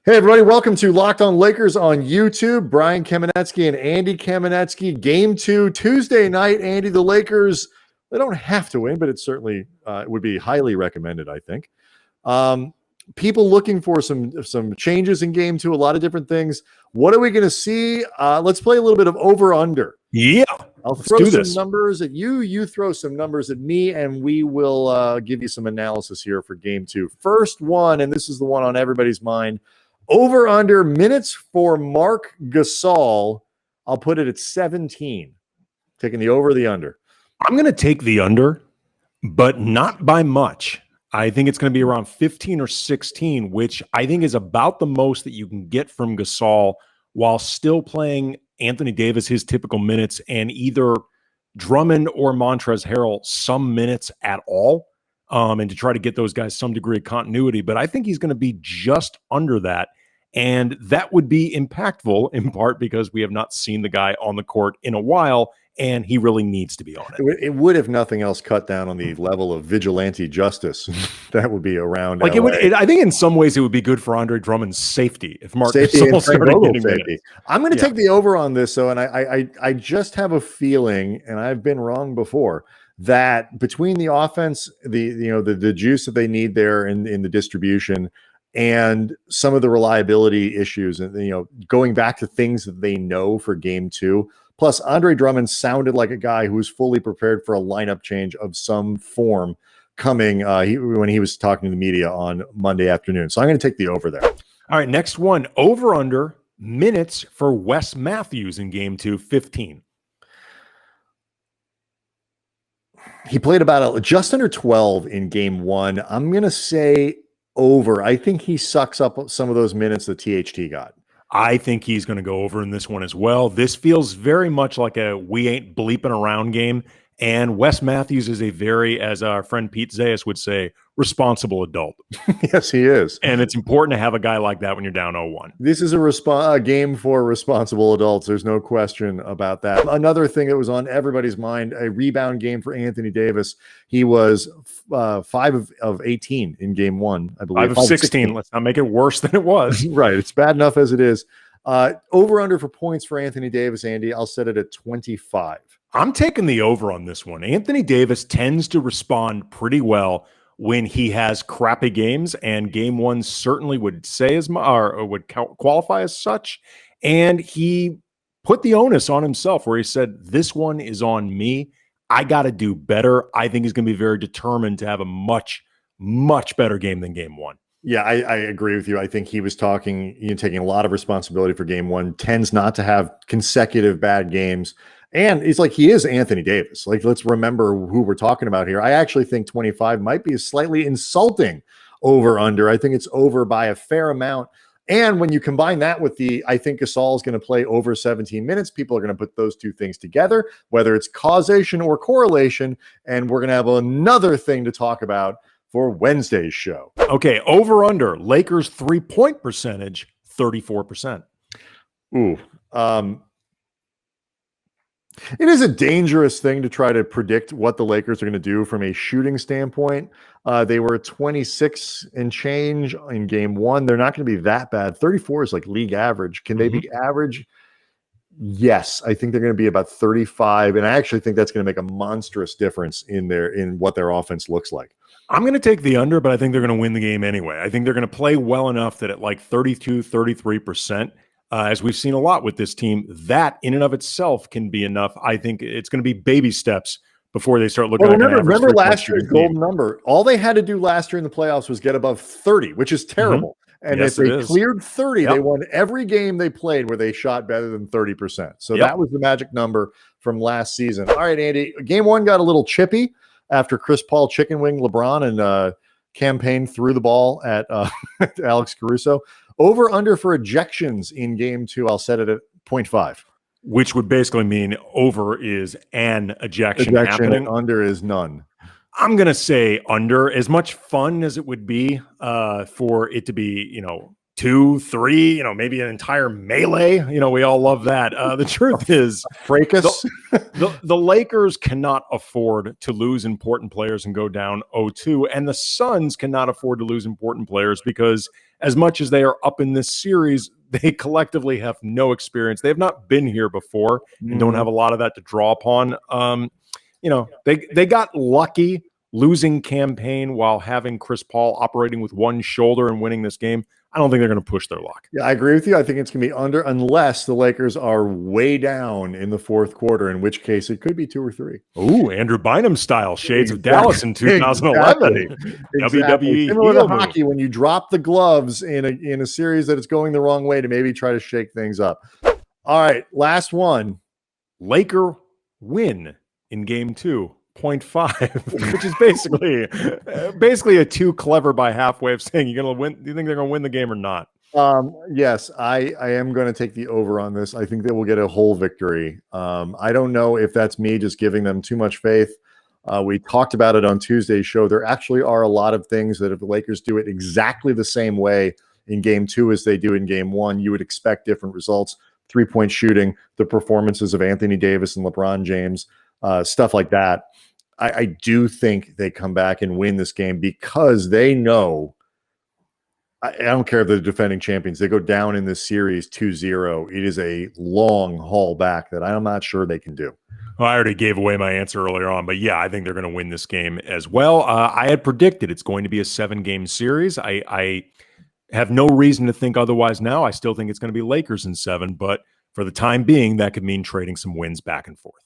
Hey, everybody. Welcome to Locked on Lakers on YouTube. Brian Kamenetsky and Andy Kamenetsky. Game 2, Tuesday night. Andy, the Lakers, they don't have to win, but it certainly would be highly recommended, I think. People looking for some changes in Game 2, a lot of different things. What are we going to see? Let's play a little bit of over-under. Yeah. I'll throw some numbers at you. You throw some numbers at me, and we will give you some analysis here for Game 2. First one, and this is the one on everybody's mind. Over under minutes for Marc Gasol. I'll put it at 17. Taking the over or the under? I'm going to take the under, but not by much. I think it's going to be around 15 or 16, which I think is about the most that you can get from Gasol while still playing Anthony Davis his typical minutes and either Drummond or Montrezl Harrell some minutes at all. And to try to get those guys some degree of continuity. But I think he's going to be just under that. And that would be impactful in part because we have not seen the guy on the court in a while, and he really needs to be on it. It would, if nothing else, cut down on the level of vigilante justice that would be around. Like LA. I think in some ways it would be good for Andre Drummond's safety if Marc Gasol started getting minutes. I'm going to take the over on this, though, and I just have a feeling, and I've been wrong before, that between the offense, the juice that they need there in the distribution, and some of the reliability issues, and going back to things that they know for Game 2. Plus, Andre Drummond sounded like a guy who was fully prepared for a lineup change of some form coming when he was talking to the media on Monday afternoon. So I'm going to take the over there. All right, next one, over under minutes for Wes Matthews in Game 2, 15. He played about just under 12 in Game 1. I'm going to say over. I think he sucks up some of those minutes that THT got. I think he's going to go over in this one as well. This feels very much like a we ain't bleeping around game. And Wes Matthews is a very, as our friend Pete Zayas would say, responsible adult. Yes, he is. And it's important to have a guy like that when you're down 0-1. This is a game for responsible adults. There's no question about that. Another thing that was on everybody's mind, a rebound game for Anthony Davis. He was 5 of 18 in Game 1, I believe. 5 of 16. Let's not make it worse than it was. Right. It's bad enough as it is. Over under for points for Anthony Davis, Andy. I'll set it at 25. I'm taking the over on this one. Anthony Davis tends to respond pretty well when he has crappy games, and Game 1 certainly would say as much, or would qualify as such. And he put the onus on himself where he said, this one is on me. I got to do better. I think he's going to be very determined to have a much, much better game than Game 1. Yeah, I agree with you. I think he was taking a lot of responsibility for Game 1, tends not to have consecutive bad games. And it's like he is Anthony Davis. Like, let's remember who we're talking about here. I actually think 25 might be a slightly insulting over-under. I think it's over by a fair amount. And when you combine that with I think Gasol is going to play over 17 minutes, people are going to put those two things together, whether it's causation or correlation. And we're going to have another thing to talk about for Wednesday's show. Okay, over-under, Lakers 3-point percentage, 34%. Ooh. It is a dangerous thing to try to predict what the Lakers are going to do from a shooting standpoint. They were 26 and change in Game 1. They're not going to be that bad. 34 is like league average. Can they be average? Yes, I think they're going to be about 35, and I actually think that's going to make a monstrous difference in what their offense looks like. I'm going to take the under, but I think they're going to win the game anyway. I think they're going to play well enough that at like 32, 33%, as we've seen a lot with this team, that in and of itself can be enough. I think it's going to be baby steps before they start looking. Well, remember last year's golden number. All they had to do last year in the playoffs was get above 30, which is terrible. And if they cleared 30, they won every game they played where they shot better than 30%. So that was the magic number from last season. All right, Andy, Game 1 got a little chippy after Chris Paul chicken wing LeBron and campaign threw the ball at Alex Caruso. Over under for ejections in Game 2, I'll set it at 0.5. Which would basically mean over is an ejection happening. Under is none. I'm going to say under. As much fun as it would be for it to be, 2, 3, maybe an entire melee. We all love that. The truth is, Fracas. the Lakers cannot afford to lose important players and go down 0-2, and the Suns cannot afford to lose important players because as much as they are up in this series, they collectively have no experience. They have not been here before and don't have a lot of that to draw upon. They got lucky losing campaign while having Chris Paul operating with one shoulder and winning this game. I don't think they're going to push their luck. Yeah, I agree with you. I think it's going to be under unless the Lakers are way down in the fourth quarter, in which case it could be 2 or 3. Ooh, Andrew Bynum style shades of Dallas in 2011. WWE Similar to hockey, when you drop the gloves in a series that it's going the wrong way to maybe try to shake things up. All right, last one. Laker win in game 2. 0.5, which is basically a too clever by half way of saying you're gonna win. Do you think they're gonna win the game or not? Yes, I am going to take the over on this. I think they will get a whole victory. I don't know if that's me just giving them too much faith. We talked about it on Tuesday's show. There actually are a lot of things that if the Lakers do it exactly the same way in game 2 as they do in game 1, you would expect different results. 3-point shooting, the performances of Anthony Davis and LeBron James, stuff like that. I do think they come back and win this game because they know, I don't care if they're the defending champions, they go down in this series 2-0. It is a long haul back that I'm not sure they can do. Well, I already gave away my answer earlier on, but yeah, I think they're going to win this game as well. I had predicted it's going to be a 7-game series. I have no reason to think otherwise now. I still think it's going to be Lakers in 7, but for the time being, that could mean trading some wins back and forth.